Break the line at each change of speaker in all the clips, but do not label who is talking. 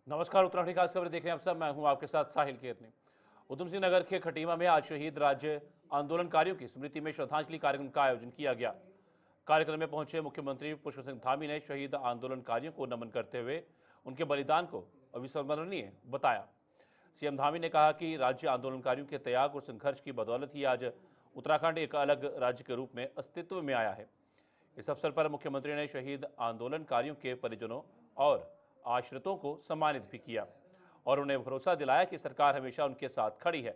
नमस्कार, उत्तराखंड की खास खबर देख रहे हैं आप सब। मैं हूं आपके साथ साहिल केतनी। उधम सिंह नगर के खटीमा में आज शहीद राज्य आंदोलनकारियों की स्मृति में श्रद्धांजलि कार्यक्रम का आयोजन किया गया। कार्यक्रम में पहुंचे मुख्यमंत्री पुष्कर सिंह धामी ने शहीद आंदोलनकारियों को नमन करते हुए उनके बलिदान को अविस्मरणीय बताया। सीएम धामी ने कहा कि राज्य आंदोलनकारियों के त्याग और संघर्ष की बदौलत ही आज उत्तराखंड एक अलग राज्य के रूप में अस्तित्व में आया है। इस अवसर पर मुख्यमंत्री ने शहीद आंदोलनकारियों के परिजनों और आश्रितों को सम्मानित भी किया और उन्हें भरोसा दिलाया कि सरकार हमेशा उनके साथ खड़ी है।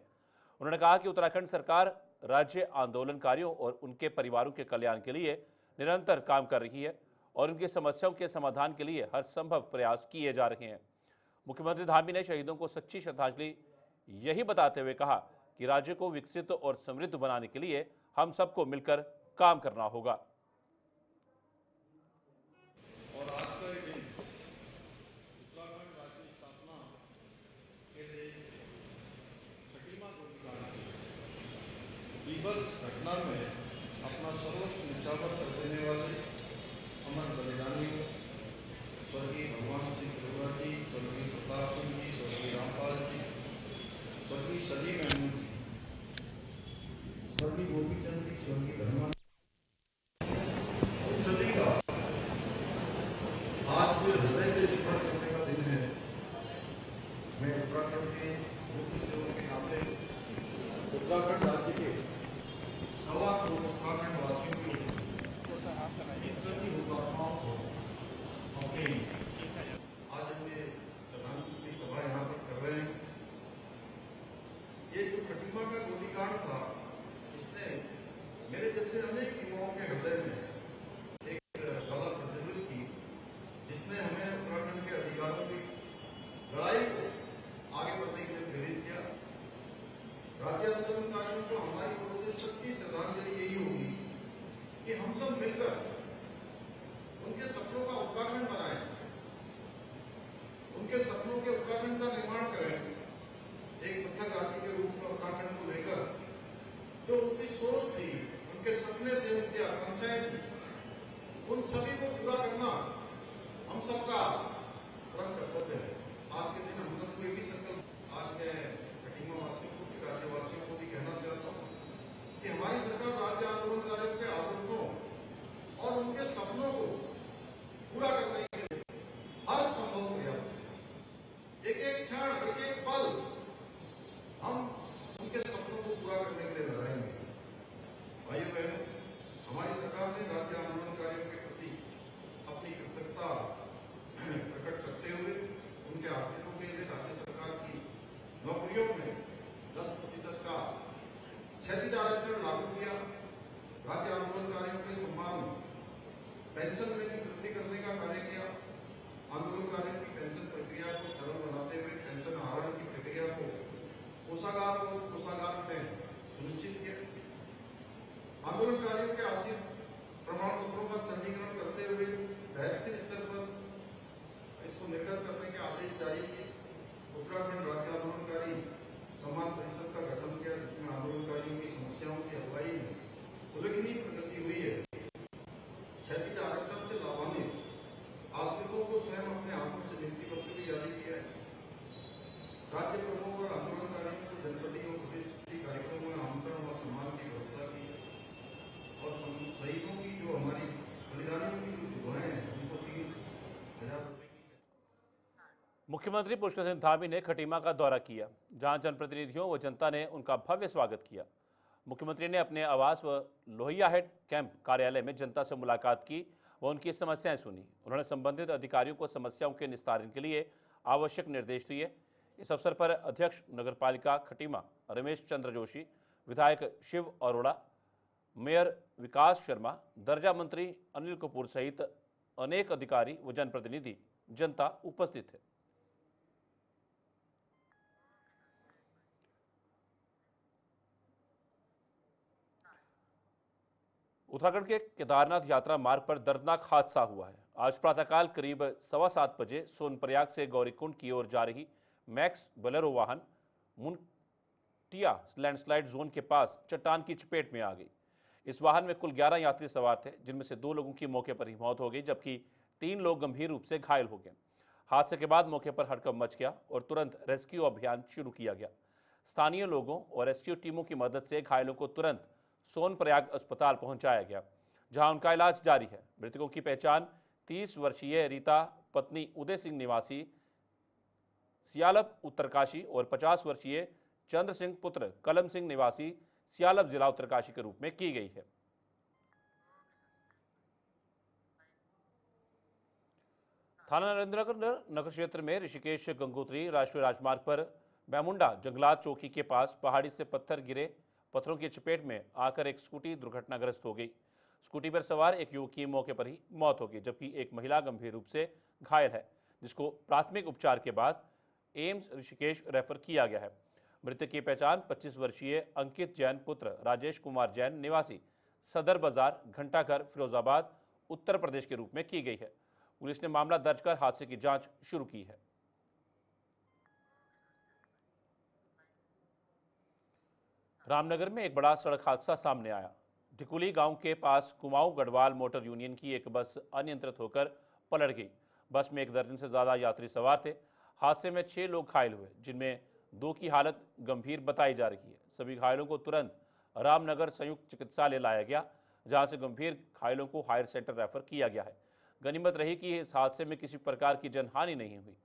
उन्होंने कहा कि उत्तराखंड सरकार राज्य आंदोलनकारियों और उनके परिवारों के कल्याण के लिए निरंतर काम कर रही है और उनकी समस्याओं के समाधान के लिए हर संभव प्रयास किए जा रहे हैं। मुख्यमंत्री धामी ने शहीदों को सच्ची श्रद्धांजलि यही बताते हुए कहा कि राज्य को विकसित और समृद्ध बनाने के लिए हम सबको मिलकर काम करना होगा।
और आज का ये दिन उत्तराखंड राज्य स्थापना के लिए खटीमा गोलीकांड की बीभत्स घटना में अपना सर्वस्व निछावर कर देने वाले अमर बलिदानियों स्वर्गीय भगवान सिंह अरोड़ा जी, स्वर्गीय प्रताप सिंह जी, स्वर्गीय रामपाल जी, स्वर्गीय सलीम अहमद जी, स्वर्गीय गोपीचंद जी, स्वर्गीय धर्मा, उन सभी का आज जो हृदय से स्मरण करने का दिन है। मैं उत्तराखंड के मुख्य सेवक के नाते उत्तराखंड राज्य के 1.25 करोड़ उत्तराखंड वासियों की इन सभी हुतात्माओं को अपनी आज हम ये श्रद्धांजलि सभा यहाँ पर कर रहे हैं। ये जो खटीमा का गोलीकांड था, इसने मेरे जैसे अनेक युवाओं के हृदय में एक ज्वाला प्रज्वलित की, जिसने हमें उत्तराखंड के अधिकारों की लड़ाई को आगे बढ़ने के लिए प्रेरित किया। राज्य आंदोलनकारियों को हमारी ओर से सच्ची श्रद्धांजलि यही होगी कि हम सब मिलकर उनके सपनों का उत्तराखंड बनाएं, उनके सपनों के उत्तराखंड का निर्माण करें। एक पृथक राज्य के रूप में उत्तराखंड को लेकर जो उनकी सोच थी, उनके सपने थे, उनकी आकांक्षाएं थी, उन सभी को पूरा करना हम सबका परम कर्तव्य है। आज के दिन हम सबको एक ही संकल्प, आज मैं खटीमा वासियों को, राज्यवासियों को भी कहना चाहता हूँ कि हमारी सरकार राज्य आंदोलनकारियों के आदर्शों और उनके सपनों को पूरा करने के लिए हर संभव प्रयास करें। एक एक क्षण, एक एक पल हम उनके सपनों को पूरा करने के लिए लगाएंगे। भाइयों बहनों, हमारी सरकार ने राज्य आंदोलनकारियों के प्रति अपनी कृतज्ञता प्रकट करते हुए उनके आश्रितों के लिए राज्य सरकार की नौकरियों में 10% का क्षैतिज आरक्षण लागू किया। राज्य आंदोलनकारियों के सम्मान पेंशन में भी वृद्धि करने का कार्य किया। आंदोलनकारियों की पेंशन प्रक्रिया को सरल बनाते हुए पेंशन आहरण की प्रक्रिया को कोषागार में सुनिश्चित किया। आंदोलनकारियों के आश्रित प्रमाण पत्रों का सरलीकरण करते हुए तहसील स्तर पर इसको निर्गत करने के आदेश जारी किए। उत्तराखंड राज्य आंदोलनकारी सम्मान परिषद का गठन किया, जिसमें आंदोलनकारियों की समस्याओं की अगुवाई में उल्लेखनीय प्रगति हुई है। क्षैतिज आरक्षण से लाभान्वित आश्रितों को स्वयं अपने हाथों से नियुक्ति पत्र भी जारी किया है। राज्य प्रमुख और आंदोलनकारियों को जनपदीय और प्रदेश स्तरीय कार्यक्रमों में आमंत्रण व सम्मान की व्यवस्था की है। और शहीदों की जो हमारी बलिदानियों की जो दुआएं हैं, उनको 30,000 रुपए की।
मुख्यमंत्री पुष्कर सिंह धामी ने खटीमा का दौरा किया, जहां जनप्रतिनिधियों व जनता ने उनका भव्य स्वागत किया। मुख्यमंत्री ने अपने आवास व लोहिया हेड कैंप कार्यालय में जनता से मुलाकात की व उनकी समस्याएं सुनी। उन्होंने संबंधित अधिकारियों को समस्याओं के निस्तारण के लिए आवश्यक निर्देश दिए। इस अवसर पर अध्यक्ष नगरपालिका खटीमा रमेश चंद्र जोशी, विधायक शिव अरोड़ा, मेयर विकास शर्मा, दर्जा मंत्री अनिल कपूर सहित अनेक अधिकारी व जनप्रतिनिधि जनता उपस्थित है। उत्तराखंड के केदारनाथ यात्रा मार्ग पर दर्दनाक हादसा हुआ है। आज प्रातःकाल करीब 7:15 बजे सोनप्रयाग से गौरीकुंड की ओर जा रही मैक्स बोलेरो वाहन मुनटिया लैंडस्लाइड जोन के पास चट्टान की चपेट में आ गई। इस वाहन में कुल 11 यात्री सवार थे, जिनमें से 2 लोगों की मौके पर ही मौत हो गई, जबकि 3 लोग गंभीर रूप से घायल हो गए। हादसे के बाद मौके पर हड़कंप मच गया और तुरंत रेस्क्यू अभियान शुरू किया गया। स्थानीय लोगों और रेस्क्यू टीमों की मदद से घायलों को तुरंत सोनप्रयाग अस्पताल पहुंचाया गया, जहां उनका इलाज जारी है। मृतकों की पहचान 30 वर्षीय रीता पत्नी उदय सिंह निवासी सियालब उत्तरकाशी और 50 वर्षीय चंद्र सिंह पुत्र कलम सिंह निवासी सियालब जिला उत्तरकाशी के रूप में की गई है। थाना नरेंद्रनगर नगर क्षेत्र में ऋषिकेश गंगोत्री राष्ट्रीय राजमार्ग पर बैमुंडा जंगलात चौकी के पास पहाड़ी से पत्थर गिरे। पत्थरों की चपेट में आकर एक स्कूटी दुर्घटनाग्रस्त हो गई। स्कूटी पर सवार एक युवक की मौके पर ही मौत हो गई, जबकि एक महिला गंभीर रूप से घायल है, जिसको प्राथमिक उपचार के बाद एम्स ऋषिकेश रेफर किया गया है। मृतक की पहचान 25 वर्षीय अंकित जैन पुत्र राजेश कुमार जैन निवासी सदर बाजार घंटाघर फिरोजाबाद उत्तर प्रदेश के रूप में की गई है। पुलिस ने मामला दर्ज कर हादसे की जांच शुरू की है। रामनगर में एक बड़ा सड़क हादसा सामने आया। ढिकुली गांव के पास कुमाऊं गढ़वाल मोटर यूनियन की एक बस अनियंत्रित होकर पलट गई। बस में एक दर्जन से ज्यादा यात्री सवार थे। हादसे में 6 लोग घायल हुए, जिनमें 2 की हालत गंभीर बताई जा रही है। सभी घायलों को तुरंत रामनगर संयुक्त चिकित्सालय लाया गया, जहां से गंभीर घायलों को हायर सेंटर रेफर किया गया है। गनीमत रही कि इस हादसे में किसी प्रकार की जनहानि नहीं हुई।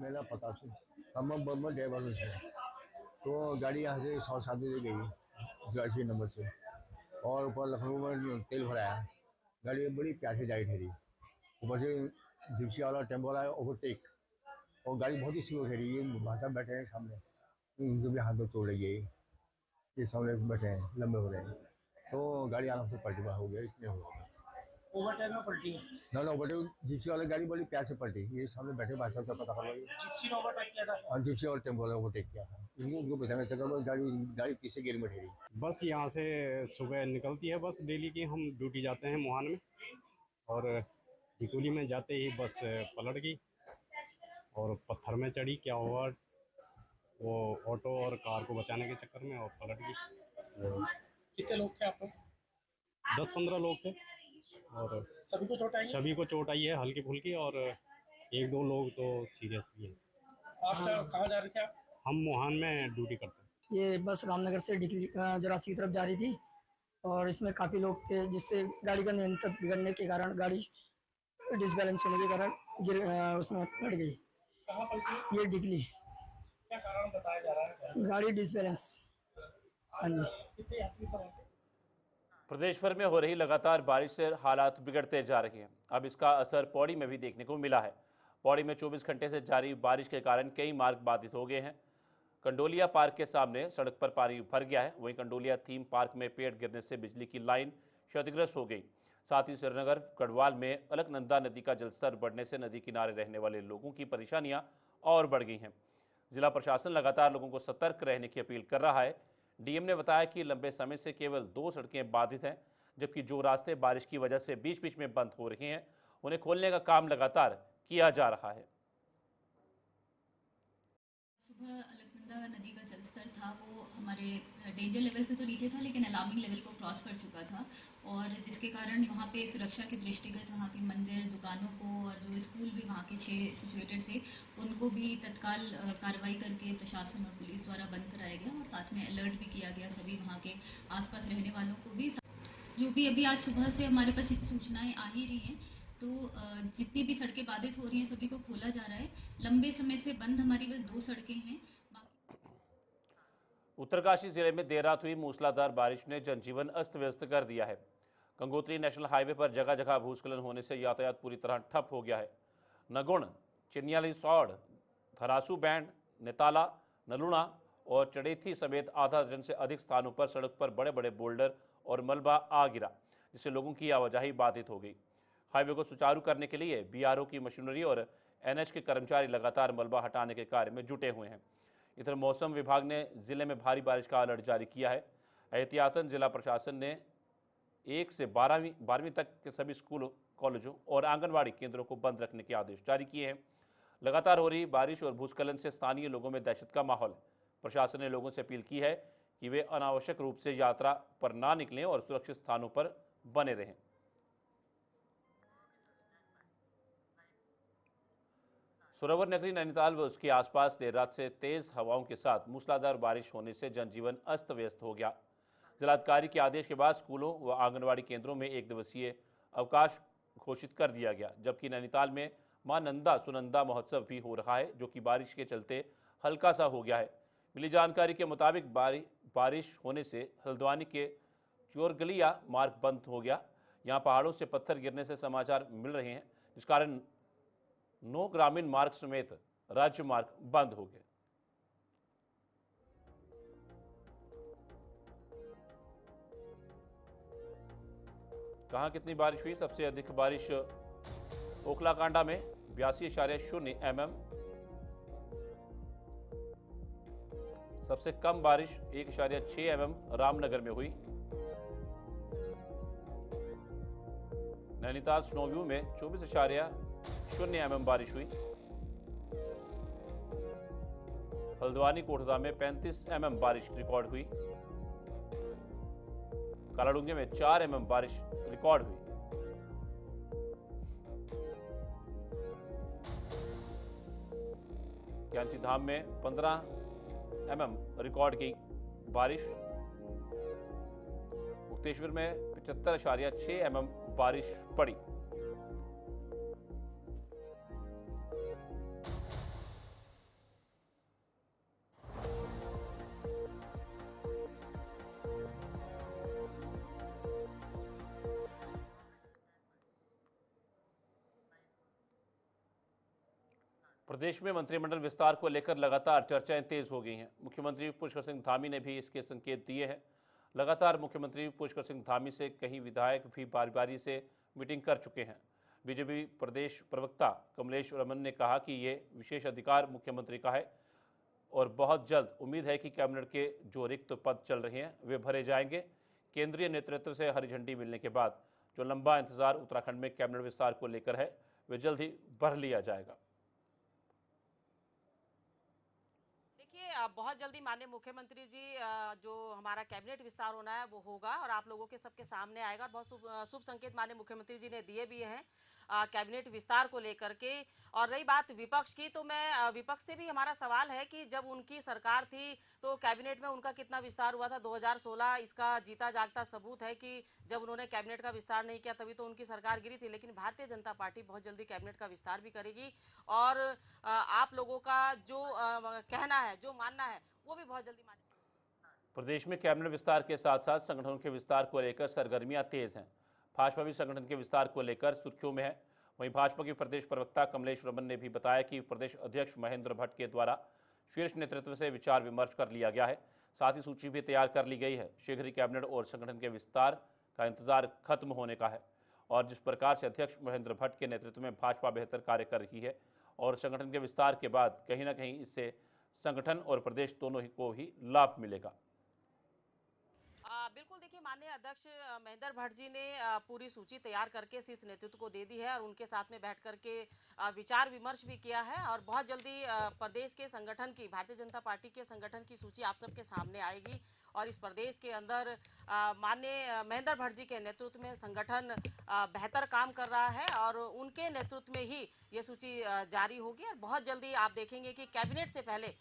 मेरा पता से हम बम्बई ड्राइवर से, तो गाड़ी यहाँ से 107 से गई गाड़ी नंबर से, और ऊपर लखनऊ में तेल भराया। गाड़ी बड़ी प्यासी जाई ठहरी, ऊपर से जिप्सी वाला टेम्पो वाला ओवरटेक, और गाड़ी बहुत ही स्लो ठहरी। ये भाषा बैठे हैं सामने, उनके भी हाथ में तोड़ रही है। ये सामने बैठे हैं, लंबे हो रहे हैं, तो गाड़ी आराम से पलटी हो गया। इतने हो गया बस।
ओवरटेक में पलटी है।
ना ओवरटेक जिप्सी वाली गाड़ी बड़ी प्यार से पलटी। ये सामने बैठे भाई साहब से पता कर लो।
जिप्सी ने ओवरटेक किया था।
हाँ, जिप्सी और टेम्पो वाला ओवरटेक किया था। उनको पहचाना चक्कर में गाड़ी तीसरे गियर में ठहरी।
बस यहाँ से सुबह निकलती है बस डेली की। हम ड्यूटी जाते हैं मोहान में, और ढिकोली में जाते ही बस पलट गई और पत्थर में चढ़ी। क्या हुआ, वो ऑटो और कार को बचाने के चक्कर में और पलट गई।
कितने लोग थे आप लोग?
10-15 लोग थे, और
सभी को चोट आई?
सभी को चोट आई है हल्की फुल्की, और 1-2 लोग तो सीरियस भी हैं।
आप कहाँ जा रहे थे आप?
हम मोहान में ड्यूटी करते हैं।
ये बस रामनगर से जरासी की तरफ जा रही थी, और इसमें काफ़ी लोग थे, जिससे गाड़ी का नियंत्रण बिगड़ने के कारण गाड़ी डिसबैलेंस होने के कारण उसमें पलट गई।
कहाँ पलटी?
ये डिगली,
क्या कारण बताया जा रहा है?
गाड़ी डिसबैलेंस। हाँ जी।
कितने यात्री सवार थे?
प्रदेश भर में हो रही लगातार बारिश से हालात बिगड़ते जा रहे हैं। अब इसका असर पौड़ी में भी देखने को मिला है। पौड़ी में 24 घंटे से जारी बारिश के कारण कई मार्ग बाधित हो गए हैं। कंडोलिया पार्क के सामने सड़क पर पानी भर गया है। वहीं कंडोलिया थीम पार्क में पेड़ गिरने से बिजली की लाइन क्षतिग्रस्त हो गई। साथ ही श्रीनगर गढ़वाल में अलकनंदा नदी का जलस्तर बढ़ने से नदी किनारे रहने वाले लोगों की परेशानियां और बढ़ गई हैं। जिला प्रशासन लगातार लोगों को सतर्क रहने की अपील कर रहा है। डीएम ने बताया कि लंबे समय से केवल 2 सड़कें बाधित हैं, जबकि जो रास्ते बारिश की वजह से बीच बीच में बंद हो रहे हैं, उन्हें खोलने का काम लगातार किया जा रहा है।
सुबह अलकनंदा नदी का जलस्तर था वो हमारे डेंजर लेवल से तो नीचे था, लेकिन अलार्मिंग लेवल को क्रॉस कर चुका था, और जिसके कारण वहाँ पे सुरक्षा के दृष्टिगत वहाँ के मंदिर, दुकानों को, और जो स्कूल भी वहाँ के 6 सिचुएटेड थे, उनको भी तत्काल कार्रवाई करके प्रशासन और पुलिस द्वारा बंद कराया गया, और साथ में अलर्ट भी किया गया सभी वहाँ के आसपास रहने वालों को भी। जो भी अभी आज सुबह से हमारे पास सूचनाएँ आ ही रही हैं, तो जितनी भी सड़कें बाधित हो रही हैं सभी को खोला जा रहा है। लंबे समय से बंद हमारी बस 2 सड़कें हैं।
उत्तरकाशी जिले में देर रात हुई मूसलाधार बारिश ने जनजीवन अस्त व्यस्त कर दिया है। गंगोत्री नेशनल हाईवे पर जगह जगह भूस्खलन होने से यातायात पूरी तरह ठप हो गया है। नगुण, चिन्यालीसौड़, धरासू बैंड, नेताला, नलुणा और चड़ेथी समेत आधा दर्जन से अधिक स्थानों पर सड़क पर बड़े बड़े बोल्डर और मलबा आ गिरा, जिससे लोगों की आवाजाही बाधित हो गई। हाईवे को सुचारू करने के लिए बीआरओ की मशीनरी और एनएच के कर्मचारी लगातार मलबा हटाने के कार्य में जुटे हुए हैं। इधर मौसम विभाग ने जिले में भारी बारिश का अलर्ट जारी किया है। एहतियातन जिला प्रशासन ने 1 से 12वीं तक के सभी स्कूलों, कॉलेजों और आंगनवाड़ी केंद्रों को बंद रखने के आदेश जारी किए हैं। लगातार हो रही बारिश और भूस्खलन से स्थानीय लोगों में दहशत का माहौल है। प्रशासन ने लोगों से अपील की है कि वे अनावश्यक रूप से यात्रा पर ना निकलें और सुरक्षित स्थानों पर बने रहें। सरोवर नगरी नैनीताल व उसके आसपास देर रात से तेज हवाओं के साथ मूसलाधार बारिश होने से जनजीवन अस्त व्यस्त हो गया। जिलाधिकारी के आदेश के बाद स्कूलों व आंगनबाड़ी केंद्रों में एक दिवसीय अवकाश घोषित कर दिया गया, जबकि नैनीताल में मां नंदा सुनंदा महोत्सव भी हो रहा है, जो कि बारिश के चलते हल्का सा हो गया है। मिली जानकारी के मुताबिक बारिश होने से हल्द्वानी के चोरगलिया मार्ग बंद हो गया। यहाँ पहाड़ों से पत्थर गिरने से समाचार मिल रहे हैं, जिस कारण 9 ग्रामीण मार्ग समेत राज्य मार्ग बंद हो गए। कहां कितनी बारिश हुई? सबसे अधिक बारिश ओखलाकांडा में 82.0 mm, सबसे कम बारिश 1.6 mm रामनगर में हुई। नैनीताल स्नोव्यू में 24.0 mm बारिश हुई। हल्द्वानी कोटद्वार में 35 mm बारिश रिकॉर्ड हुई। कालाडूंगी में 4 mm बारिश रिकॉर्ड हुई। ज्ञानती धाम में 15 mm रिकॉर्ड की बारिश। मुक्तेश्वर में 75.6 mm बारिश पड़ी। प्रदेश में मंत्रिमंडल विस्तार को लेकर लगातार चर्चाएं तेज हो गई हैं। मुख्यमंत्री पुष्कर सिंह धामी ने भी इसके संकेत दिए हैं। लगातार मुख्यमंत्री पुष्कर सिंह धामी से कई विधायक भी बारी बारी से मीटिंग कर चुके हैं। बीजेपी प्रदेश प्रवक्ता कमलेश रमन ने कहा कि ये विशेष अधिकार मुख्यमंत्री का है और बहुत जल्द उम्मीद है कि कैबिनेट के जो रिक्त पद चल रहे हैं वे भरे जाएंगे। केंद्रीय नेतृत्व से हरी झंडी मिलने के बाद जो लंबा इंतजार उत्तराखंड में कैबिनेट विस्तार को लेकर है, वे जल्द ही भर लिया जाएगा।
बहुत जल्दी माननीय मुख्यमंत्री जी जो हमारा कैबिनेट विस्तार होना है वो होगा और आप लोगों के सबके सामने आएगा। और बहुत शुभ संकेत माननीय मुख्यमंत्री जी ने दिए भी हैं कैबिनेट विस्तार को लेकर के। और रही बात विपक्ष की, तो मैं विपक्ष से भी हमारा सवाल है कि जब उनकी सरकार थी तो कैबिनेट में उनका कितना विस्तार हुआ था 2016। इसका जीता जागता सबूत है कि जब उन्होंने कैबिनेट का विस्तार नहीं किया तभी तो उनकी सरकार गिरी थी। लेकिन भारतीय जनता पार्टी बहुत जल्दी कैबिनेट का विस्तार भी करेगी और आप लोगों का जो कहना है, जो मानना है, वो भी बहुत जल्दी माने।
प्रदेश में कैबिनेट विस्तार के साथ साथ संगठनों के विस्तार को लेकर सरगर्मियां तेज हैं। भाजपा भी संगठन के विस्तार को लेकर सुर्खियों में है। वहीं भाजपा के प्रदेश प्रवक्ता कमलेश रमन ने भी बताया कि प्रदेश अध्यक्ष महेंद्र भट्ट के द्वारा शीर्ष नेतृत्व से विचार विमर्श कर लिया गया है। साथ ही सूची भी तैयार कर ली गई है। शीघ्र ही कैबिनेट और संगठन के विस्तार का इंतजार खत्म होने का है और जिस प्रकार से अध्यक्ष महेंद्र भट्ट के नेतृत्व में भाजपा बेहतर कार्य कर रही है और संगठन के विस्तार के बाद कहीं ना कहीं इससे संगठन और प्रदेश दोनों ही को ही लाभ मिलेगा।
बिल्कुल, देखिए माननीय अध्यक्ष महेंद्र भट्ट जी ने पूरी सूची तैयार करके शीर्ष नेतृत्व को दे दी है और उनके साथ में बैठ करके विचार विमर्श भी किया है और बहुत जल्दी प्रदेश के संगठन की, भारतीय जनता पार्टी के संगठन की सूची आप सबके सामने आएगी और इस प्रदेश के अंदर माननीय महेंद्र भट्ट जी के नेतृत्व में संगठन बेहतर काम कर रहा है और उनके नेतृत्व में ही ये सूची जारी होगी। और बहुत जल्दी आप देखेंगे कि कैबिनेट से पहले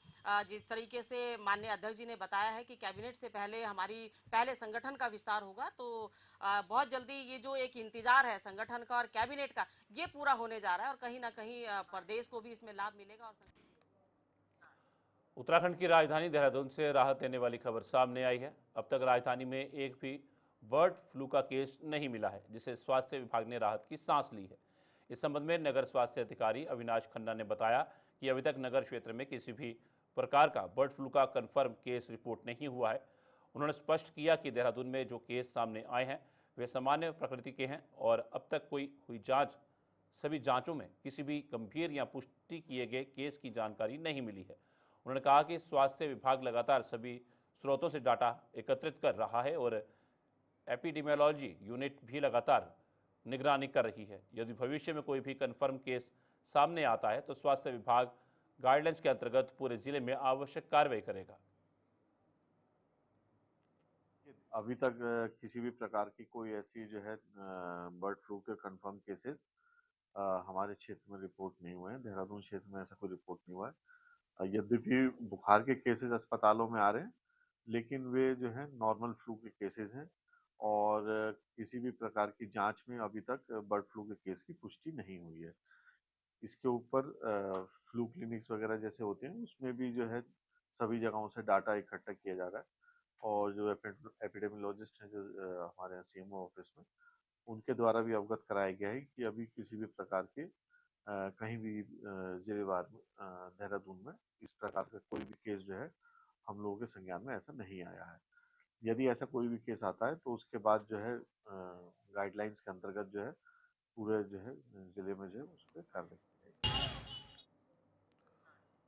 जिस तरीके से माननीय अध्यक्ष जी ने बताया है कि कैबिनेट से पहले हमारी पहले संगठन का विस्तार होगा, तो बहुत जल्दी ये जो एक इंतजार है संगठन का और कैबिनेट का, ये पूरा होने जा रहा है और कहीं ना कहीं प्रदेश को भी इसमें लाभ मिलेगा। और
उत्तराखंड की राजधानी देहरादून से राहत देने वाली खबर सामने आई है। अब तक राजधानी में एक भी बर्ड फ्लू का केस नहीं मिला है, जिससे स्वास्थ्य विभाग ने राहत की सांस ली है। इस संबंध में नगर स्वास्थ्य अधिकारी अविनाश खन्ना ने बताया कि अभी तक नगर क्षेत्र में किसी भी प्रकार का बर्ड फ्लू का कंफर्म केस रिपोर्ट नहीं हुआ है। उन्होंने स्पष्ट किया कि देहरादून में जो केस सामने आए हैं वे सामान्य प्रकृति के हैं और अब तक कोई हुई जांच, सभी जांचों में किसी भी गंभीर या पुष्टि किए गए केस की जानकारी नहीं मिली है। उन्होंने कहा कि स्वास्थ्य विभाग लगातार सभी स्रोतों से डाटा एकत्रित कर रहा है और एपिडेमियोलॉजी यूनिट भी लगातार निगरानी कर रही है। यदि भविष्य में कोई भी कंफर्म केस सामने आता है तो स्वास्थ्य विभाग गाइडलाइंस के अंतर्गत पूरे जिले में आवश्यक कार्रवाई करेगा।
अभी तक किसी भी प्रकार की कोई ऐसी जो है बर्ड फ्लू के कंफर्म केसेस हमारे क्षेत्र में रिपोर्ट नहीं हुए हैं। देहरादून क्षेत्र में ऐसा कोई रिपोर्ट नहीं हुआ है। यद्यपि बुखार के केसेस अस्पतालों में आ रहे हैं, लेकिन वे जो है नॉर्मल फ्लू के केसेस हैं और किसी भी प्रकार की जांच में अभी तक बर्ड फ्लू के केस की पुष्टि नहीं हुई है। इसके ऊपर फ्लू क्लिनिक्स वगैरह जैसे होते हैं, उसमें भी जो है सभी जगहों से डाटा इकट्ठा किया जा रहा है और जो एपिडेमियोलॉजिस्ट हैं जो हमारे यहाँ सीएमओ ऑफिस में, उनके द्वारा भी अवगत कराया गया है कि अभी किसी भी प्रकार के कहीं भी जिलेवार में देहरादून में इस प्रकार का कोई भी केस जो है हम लोगों के संज्ञान में ऐसा नहीं आया है। यदि ऐसा कोई भी केस आता है तो उसके बाद जो है गाइडलाइंस के अंतर्गत जो है पूरे जो है जिले में जो है उस पर कार्रवाई की जाएगी।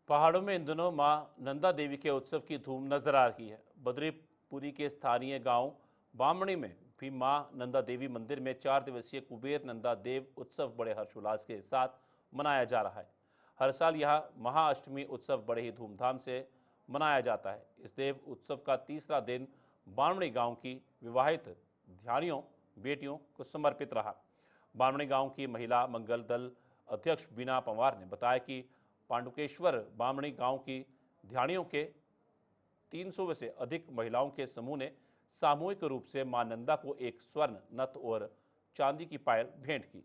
पहाड़ों में इन दिनों मां नंदा देवी के उत्सव की धूम नजर आ रही है। बद्रीपुरी के स्थानीय गांव बामणी में भी मां नंदा देवी मंदिर में 4 दिवसीय कुबेर नंदा देव उत्सव बड़े हर्षोल्लास के साथ मनाया जा रहा है। हर साल यह महाअष्टमी उत्सव बड़े ही धूमधाम से मनाया जाता है। इस देव उत्सव का तीसरा दिन बामणी गांव की विवाहित ध्यानियों बेटियों को समर्पित रहा। बामणी गांव की महिला मंगल दल अध्यक्ष बीना पंवार ने बताया कि पांडुकेश्वर बामणी गांव की ध्यानियों के 300 से अधिक महिलाओं के समूह ने सामूहिक रूप से मां नंदा को एक स्वर्ण नथ और चांदी की पायल भेंट की।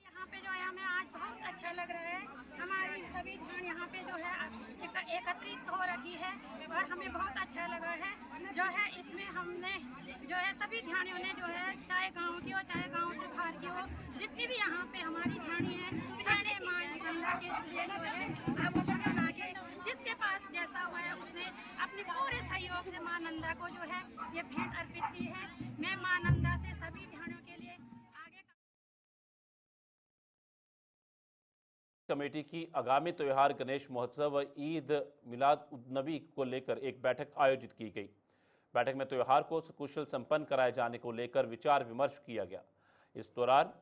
यहाँ पे जो है हमें आज बहुत अच्छा लग रहा है। हमारी सभी ध्यान यहाँ पे जो है एकत्रित हो रखी है और हमें बहुत अच्छा लगा है। जो है इसमें हमने जो है सभी ध्यानियों ने जो है चाहे गांव की हो चाहे गांव से बाहर की हो, जितनी भी यहाँ पे हमारी ध्यानी है सबने मां नंदा के लिए जो है आभूषण बना के जिसके पास जैसा हुआ है उसने अपने पूरे सहयोग से मां नंदा को जो है ये भेंट अर्पित की है। मैं मां नंदा से सभी ध्यानियों के लिए
कमेटी की आगामी त्योहार गणेश महोत्सव व ईद मिलाद उन नबी को लेकर एक बैठक आयोजित की गई। बैठक में त्योहार को सुकुशल संपन्न कराए जाने को लेकर विचार विमर्श किया गया। इस दौरान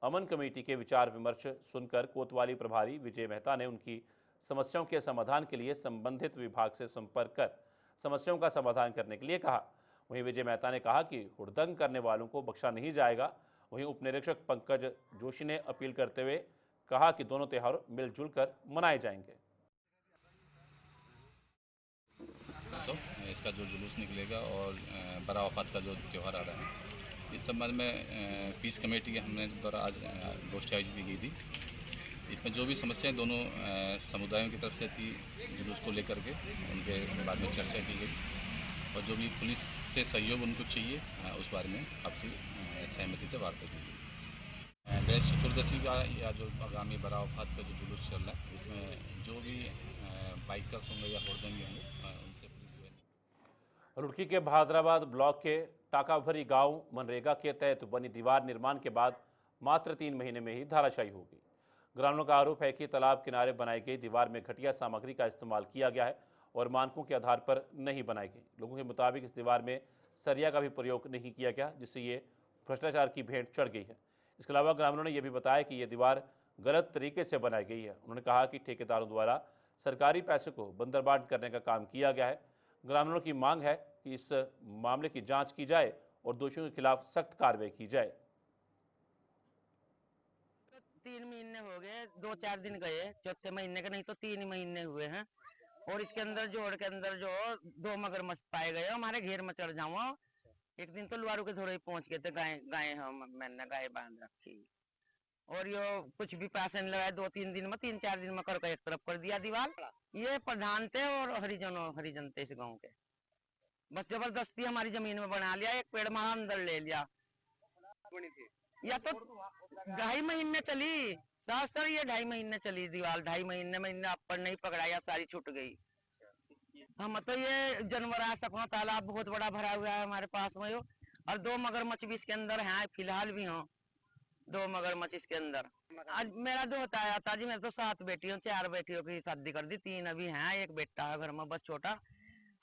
अमन कमेटी के विचार विमर्श सुनकर कोतवाली प्रभारी विजय मेहता ने उनकी समस्याओं के समाधान के लिए संबंधित विभाग से संपर्क कर समस्याओं का समाधान करने के लिए कहा। वहीं विजय मेहता ने कहा कि हुड़दंग करने वालों को बख्शा नहीं जाएगा। वहीं उपनिरीक्षक पंकज जोशी ने अपील करते हुए कहा कि दोनों त्योहार मिलजुल कर मनाए जाएंगे।
इसका जो जुलूस निकलेगा और बड़ा वफात का जो त्यौहार आ रहा है, इस संबंध में पीस कमेटी के हमने द्वारा आज गोष्ठी आयोजित की गई थी। इसमें जो भी समस्याएं दोनों समुदायों की तरफ से थी जुलूस को लेकर के, उनके बाद में चर्चा की गई और जो भी पुलिस से सहयोग उनको चाहिए उस बारे में आपसी सहमति से वार्ता की गई। गणेश चतुर्दशी का या जो आगामी बड़ा वफात का जो जुलूस चल रहा है, इसमें जो भी बाइकर्स होंगे या हुड़दंगी होंगे उनसे पुलिस जो है।
रुड़की के भादराबाद ब्लॉक के टाकाभरी गांव मनरेगा के तहत बनी दीवार निर्माण के बाद मात्र 3 महीने में ही धराशायी हो गई। ग्रामीणों का आरोप है कि तालाब किनारे बनाई गई दीवार में घटिया सामग्री का इस्तेमाल किया गया है और मानकों के आधार पर नहीं बनाई गई। लोगों के मुताबिक इस दीवार में सरिया का भी प्रयोग नहीं किया गया, जिससे ये भ्रष्टाचार की भेंट चढ़ गई है। इसके अलावा ग्रामीणों ने यह भी बताया कि यह दीवार गलत तरीके से बनाई गई है। उन्होंने कहा कि ठेकेदारों द्वारा सरकारी पैसे को बंदरबांट करने का काम किया गया है। ग्रामीणों की मांग है कि इस मामले की जांच की जाए और दोषियों के खिलाफ सख्त कार्रवाई की जाए।
3 महीने हो गए, 2-4 दिन गए, चौथे महीने के नहीं तो 3 महीने हुए हैं और इसके अंदर जोड़ के अंदर जो 2 मगरमच्छ पाए गए, हमारे घेर में चढ़ जाओ। एक दिन तो लुआरू के थोड़े ही पहुंच गए थे, गाय मैंने गाय बांध रखी और यो कुछ भी पैसे नहीं लगाए। 2-3 दिन में 3-4 दिन में करके एक तरफ कर दिया दीवार। ये प्रधान थे और हरिजन थे इस गाँव के, बस जबरदस्ती हमारी जमीन में बना लिया। एक पेड़ वहां अंदर ले लिया। या तो 2.5 महीने चली सर, ये 2.5 महीने चली दीवार। 2.5 महीने में इन्हें पर नहीं पकड़ाया, सारी छूट गई। हम तो ये जानवर आ सको, तालाब बहुत बड़ा भरा हुआ है हमारे पास में यो, और 2 मगरमच्छ भी इसके अंदर हैं, फिलहाल भी हों 2 मगरमच्छ इसके अंदर। आज मेरा दोहता आया था जी, मैं तो 7 बेटियों 4 बेटियों की शादी कर दी, 3 अभी हैं, एक बेटा है घर में बस छोटा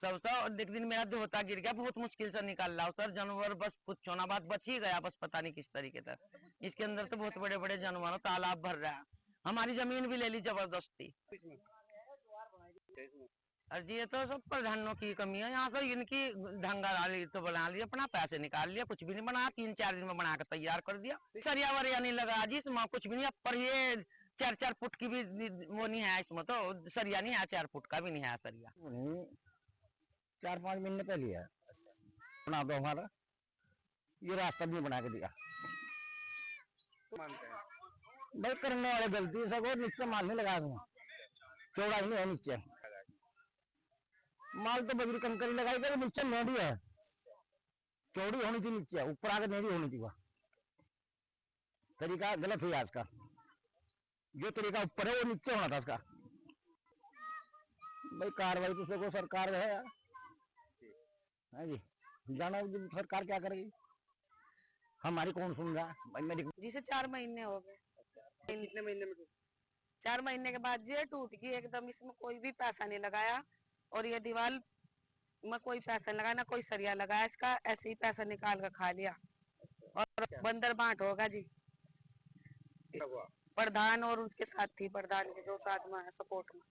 सबसा। और एक दिन मेरा दोहता गिर गया, बहुत मुश्किल से निकाल रहा सर। जानवर बस पूछो ना बात, बच ही गया बस, पता नहीं किस तरीके से। इसके अंदर तो बहुत बड़े बड़े जानवर, तालाब भर रहा है। हमारी जमीन भी ले ली जबरदस्ती। अरे ये तो सब प्रधानों की कमी है। यहाँ तो इनकी ढंगा डाली तो बना लिया, अपना पैसे निकाल लिया, कुछ भी नहीं बना, 3-4 दिन में बना के तैयार कर दिया। सरिया वरिया नहीं लगा जी इसमें, कुछ भी नहीं। अब पर ये 4-4 फुट की भी वो नहीं है इसमें, तो सरिया नहीं है, 4 फुट का भी नहीं है सरिया।
4-5 महीने पहले है बना दो हमारा, ये रास्ता भी बना के दिया। भाई करने वाले गलती सब, और नीचे माल नहीं लगा इसमें, चौड़ाई नहीं है नीचे, माल तो बजरी कंकर ही लगाई गई, नीचे नेड़ी है, चौड़ी होनी थी नीचे, ऊपर आकर नेड़ी होनी थी। वह तरीका गलत है आज का, जो तरीका ऊपर है वो नीचे होना था इसका। भाई कार्रवाई तो देखो सरकार है यार, है जी, जाना सरकार क्या करेगी, हमारी कौन सुन रहा है भाई। मेरी
जिसे 4 महीने हो गए। कितने महीने में 4 महीने के बाद ये टूट गई एकदम, इसमें कोई भी पैसा नहीं लगाया, और ये दीवार में कोई पैसा नहीं लगाया, ना कोई सरिया लगाया इसका, ऐसे ही पैसा निकाल कर खा लिया। और बंदर बांट होगा जी, प्रधान और उसके साथी प्रधान के जो साथ में है सपोर्ट में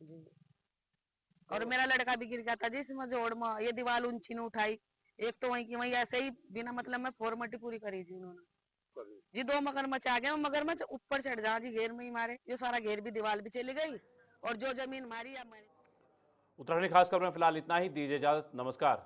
जी। और मेरा लड़का भी गिर गया था जी इसमें जोड़ में, ये दीवार ऊंची ने उठाई, एक तो वहीं की वहीं ऐसे ही बिना मतलब में फॉर्मेलिटी पूरी करी जी उन्होंने जी। 2 मगरमच्छ आ गए, मगरमच्छ ऊपर चढ़ जा जी, घेर में ही मारे, जो सारा घेर भी दीवार भी चली गई, और जो जमीन मारी या मारी।
उत्तराखंड खास खबर में फिलहाल इतना ही, दीजिए इजाजत, नमस्कार।